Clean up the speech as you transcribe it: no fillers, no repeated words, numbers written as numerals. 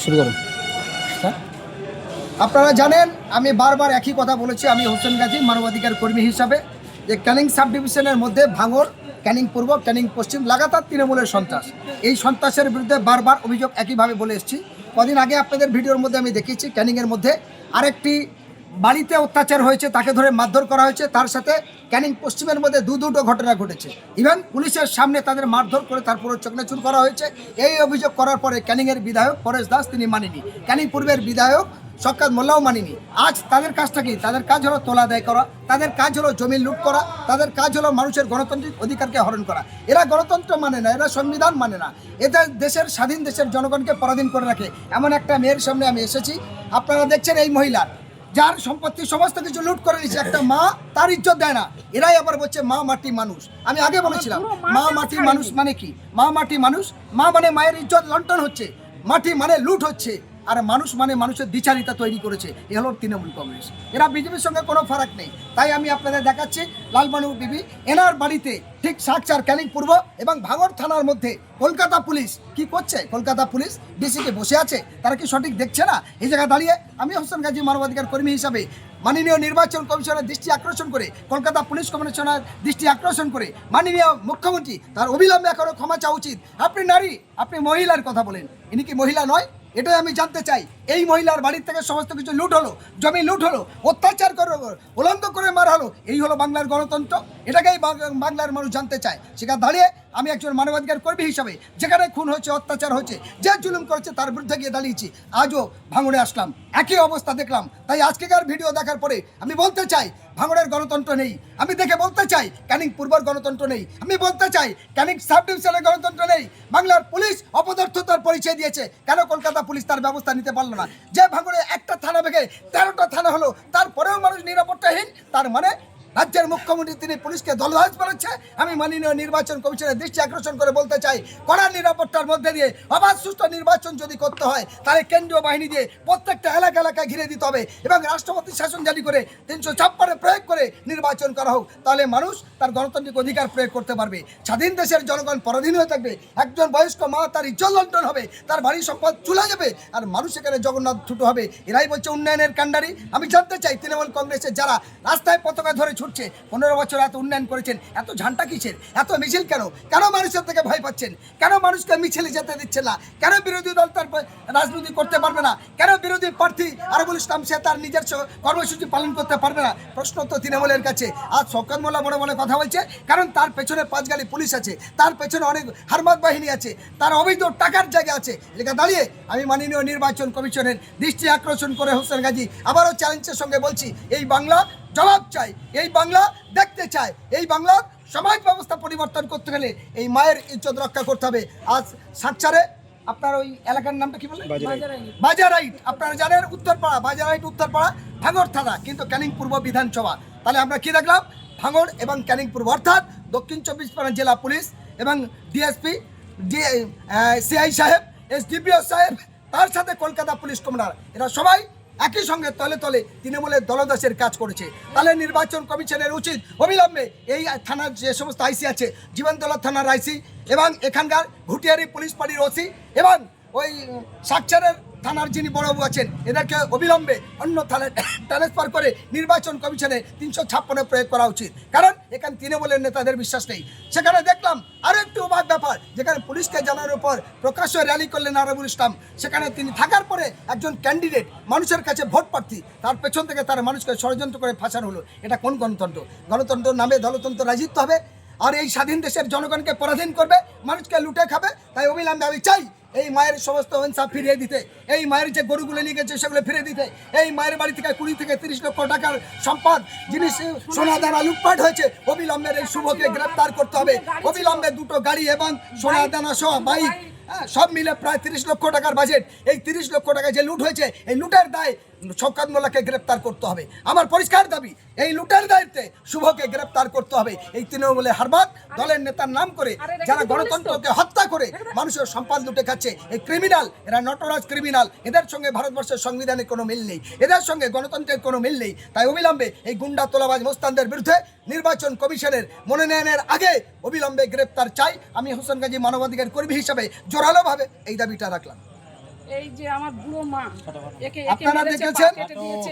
শুরু করুন। আপনারা জানেন আমি বারবার একই কথা বলেছি, আমি হোসেন গাজী মানবাধিকার কর্মী হিসাবে, যে ক্যানিং সাব ডিভিশনের মধ্যে ভাঙড়, ক্যানিং পূর্ব, ক্যানিং পশ্চিম লাগাতার তৃণমূলের সন্ত্রাস। এই সন্ত্রাসের বিরুদ্ধে বারবার অভিযোগ একইভাবে বলে এসেছি। কদিন আগে আপনাদের ভিডিওর মধ্যে আমি দেখিয়েছি ক্যানিংয়ের মধ্যে আরেকটি বাড়িতে অত্যাচার হয়েছে, তাকে ধরে মারধর করা হয়েছে। তার সাথে ক্যানিং পশ্চিমের মধ্যে দুটো ঘটনা ঘটেছে। ইভেন পুলিশের সামনে তাদের মারধর করে তারপর চকনাচুর করা হয়েছে। এই অভিযোগ করার পরে ক্যানিংয়ের বিধায়ক পরেশ দাস তিনি মানেনি, ক্যানিং পূর্বের বিধায়ক শওকত মোল্লাও মানেনি। আজ তাদের কাজটা কি? তাদের কাজ হলো তোলা আদায় করা, তাদের কাজ হলো জমি লুট করা, তাদের কাজ হলো মানুষের গণতান্ত্রিক অধিকারকে হরণ করা। এরা গণতন্ত্র মানে না, এরা সংবিধান মানে না, এদের দেশের স্বাধীন দেশের জনগণকে পরাধীন করে রাখে। এমন একটা মেয়ের সামনে আমি এসেছি। আপনারা দেখছেন এই মহিলার যার সম্পত্তি সমস্ত কিছু লুট করে নিচ্ছে, একটা মা তার ইজ্জত দেয় না। এরাই আবার বলছে মা মাটি মানুষ। আমি আগে বলেছিলাম মা মাটি মানুষ মানে কি? মা মাটি মানুষ, মা মানে মায়ের ইজ্জত লণ্ঠন হচ্ছে, মাটি মানে লুট হচ্ছে, আর মানুষ মানে মানুষের দ্বিচারিতা তৈরি করেছে। এ হলো তৃণমূল কংগ্রেস। এরা বিজেপির সঙ্গে কোনো ফারাক নেই। তাই আমি আপনাদের দেখাচ্ছি লালবানু বিবি, এনার বাড়িতে ঠিক সাকচার ক্যানিং পূর্ব এবং ভাঙড় থানার মধ্যে কলকাতা পুলিশ কি করছে? কলকাতা পুলিশ ডিসিকে বসে আছে, তারা কি সঠিক দেখছে না? এই জায়গায় দাঁড়িয়ে আমি হোসেন গাজী মানবাধিকার কর্মী হিসাবে মাননীয় নির্বাচন কমিশনের দৃষ্টি আকর্ষণ করে, কলকাতা পুলিশ কমিশনার দৃষ্টি আকর্ষণ করে, মাননীয় মুখ্যমন্ত্রী তার অবিলম্বে এখনো ক্ষমা চাওয়া উচিত। আপনি নারী, আপনি মহিলার কথা বলেন, ইনি কি মহিলা নয়? এটাই আমি জানতে চাই। এই মহিলার বাড়ির থেকে সমস্ত কিছু লুট হলো, জমি লুট হলো, অত্যাচার করে উলঙ্গ করে মারা হলো। এই হলো বাংলার গণতন্ত্র? এটাকেই বাংলার মানুষ জানতে চায়। সেখানে দাঁড়িয়ে আমি একজন মানবাধিকার কর্মী হিসাবে যেখানে খুন হয়েছে, অত্যাচার হয়েছে, যে জুলুম করেছে তার বিরুদ্ধে গিয়ে দাঁড়িয়েছি। আজও ভাঙড়ে আসলাম, একই অবস্থা দেখলাম। তাই আজকেকার ভিডিও দেখার পরে আমি বলতে চাই ভাঙড়ের গণতন্ত্র নেই। আমি দেখে বলতে চাই ক্যানিং পূর্বের গণতন্ত্র নেই। আমি বলতে চাই ক্যানিং সাব ডিভিশনের গণতন্ত্র নেই। বাংলার পুলিশ অপদার্থতার পরিচয় দিয়েছে। কেন কলকাতা পুলিশ তার ব্যবস্থা নিতে পারলো না? যে ভাঙড়ে একটা থানা ভেঙে 13টা থানা হলো, তারপরেও মানুষ নিরাপত্তাহীন। তার মানে রাজ্যের মুখ্যমন্ত্রী তিনি পুলিশকে দলদাস বলেছে। আমি মাননীয় নির্বাচন কমিশনের দৃষ্টি আকর্ষণ করে বলতে চাই, কড়া নিরাপত্তার মধ্যে দিয়ে অবাধ সুষ্ঠু নির্বাচন যদি করতে হয়, তাহলে কেন্দ্রীয় বাহিনী দিয়ে প্রত্যেকটা এলাকায় ঘিরে দিতে হবে এবং রাষ্ট্রপতি শাসন জারি করে 356 প্রয়োগ করে নির্বাচন করা হোক। তাহলে মানুষ তার গণতান্ত্রিক অধিকার প্রয়োগ করতে পারবে। স্বাধীন দেশের জনগণ পরাধীন হয়ে থাকবে। একজন বয়স্ক মা তার ইজ্জত লণ্ঠন হবে, তার বাড়ির সম্পদ চলে যাবে, আর মানুষ এখানে জগন্নাথ ছুটো হবে। এরাই বলছে উন্নয়নের কাণ্ডারি। আমি জানতে চাই তৃণমূল কংগ্রেসের যারা রাস্তায় পতাকা ধরে ছুটছে, 15 বছর এত উন্নয়ন করেছেন, এত ঝান্টা কিসের? এত মিছিল কেন? কেন মানুষের থেকে ভয় পাচ্ছেন? কেন মানুষকে মিছিলে যেতে দিচ্ছেন না? কেন বিরোধী দল তার রাজনীতি করতে পারবে না? কেন বিরোধী প্রার্থী আরবুল ইসলাম সে তার নিজের কর্মসূচি পালন করতে পারবে না? প্রশ্ন তো তৃণমূলের কাছে। আজ শওকত মোল্লা বড় বড় কথা বলছে, কারণ তার পেছনে 5 গাড়ি পুলিশ আছে, তার পেছনে অনেক হারমাত বাহিনী আছে, তার অবৈধ টাকার জায়গা আছে। লেখা দাঁড়িয়ে আমি মাননীয় নির্বাচন কমিশনের দৃষ্টি আকর্ষণ করে হোসেন গাজী আবারও চ্যালেঞ্জের সঙ্গে বলছি, এই বাংলা জবাব চাই, এই বাংলা দেখতে চায়। এই বাংলার সমাজ ব্যবস্থা পরিবর্তন করতে গেলে এই মায়ের ইজ্জত রক্ষা করতে হবে। আজ সাকচারে আপনার ওই এলাকার নামটা কি বললেন? বাজারাইট। আপনারা জানেন উত্তরপাড়া, বাজারাইট উত্তরপাড়া ভাঙড় থানা, কিন্তু ক্যানিং পূর্ব বিধানসভা। তাহলে আমরা কি দেখলাম? ভাঙড় এবং ক্যানিং পূর্ব, অর্থাৎ দক্ষিণ 24 পরগনা জেলা পুলিশ এবং ডিএসপি, সিআই সাহেব, এসডিপিও সাহেব, তার সাথে কলকাতা পুলিশ কমিশনার, এরা সবাই একই সঙ্গে তলে তলে তৃণমূলের দলদাসের কাজ করেছে। তাহলে নির্বাচন কমিশনের উচিত অবিলম্বে এই থানার যে সমস্ত আইসি আছে, জীবনতলা থানার আইসি এবং এখানকার ঘুটিয়ারি পুলিশ পার্টির ওসি এবং ওই সাকচারের থানার যিনি বড়বাবু আছেন, এদেরকে অবিলম্বে অন্য থানায় ট্রান্সফার করে নির্বাচন কমিশনে 356 প্রয়োগ করা উচিত। কারণ এখানে তৃণমূলের নেতাদের বিশ্বাস নেই। সেখানে দেখলাম আরও একটু অবাক ব্যাপার, যেখানে পুলিশকে জানানোর পর প্রকাশ্য র্যালি করলেন আরবুল ইসলাম। সেখানে তিনি থাকার পরে একজন ক্যান্ডিডেট, মানুষের কাছে ভোট প্রার্থী, তার পেছন থেকে তার মানুষকে ষড়যন্ত্র করে ফাঁসানো হলো। এটা কোন গণতন্ত্র? গণতন্ত্রের নামে দলতন্ত্র রাজত্ব হবে, আর এই স্বাধীন দেশের জনগণকে পরাধীন করবে, মানুষকে লুটে খাবে। তাই অবিলম্বে আমি চাই এই মায়ের সমস্ত ইনসাফ ফিরিয়ে দিতে, এই মায়ের যে গরুগুলো নিয়ে গেছে সেগুলো ফিরিয়ে দিতে, এই মায়ের বাড়ি থেকে 20 থেকে 30 লক্ষ টাকার সম্পদ জিনিস সোনা দানা লুটপাট হয়েছে, অবিলম্বে এই শুভকে গ্রেপ্তার করতে হবে। অবিলম্বে 2টো গাড়ি এবং সোনা দানা সহ বাইক সব মিলে প্রায় 30 লক্ষ টাকার বাজেট। এই 30 লক্ষ টাকা যে লুট হয়েছে, এই লুটের দায় শওকত মোল্লাকে গ্রেপ্তার করতে হবে। আমার পরিষ্কার দাবি, এই লুটের দায়িত্বে শুভকে গ্রেপ্তার করতে হবে। এই তৃণমূলের হারবাদ দলের নেতার নাম করে যারা গণতন্ত্রকে হত্যা করে মানুষের সম্পদ লুটে খাচ্ছে, এই ক্রিমিনাল, এরা নটরাজ ক্রিমিনাল। এদের সঙ্গে ভারতবর্ষের সংবিধানের কোনো মিল নেই, এদের সঙ্গে গণতন্ত্রের কোনো মিল নেই। তাই অবিলম্বে এই গুন্ডা তোলাবাজ মোস্তানদের বিরুদ্ধে নির্বাচন কমিশনের মনোনয়নের আগে অবিলম্বে গ্রেপ্তার চাই। আমি হোসেন গাজী মানবাধিকার কর্মী হিসাবে জোরালোভাবে এই দাবিটা রাখলাম। এই যে আমার বুড়ো মা একে আপনারা মেরেছে, পা দেখেছেন? কেটে দিয়েছে।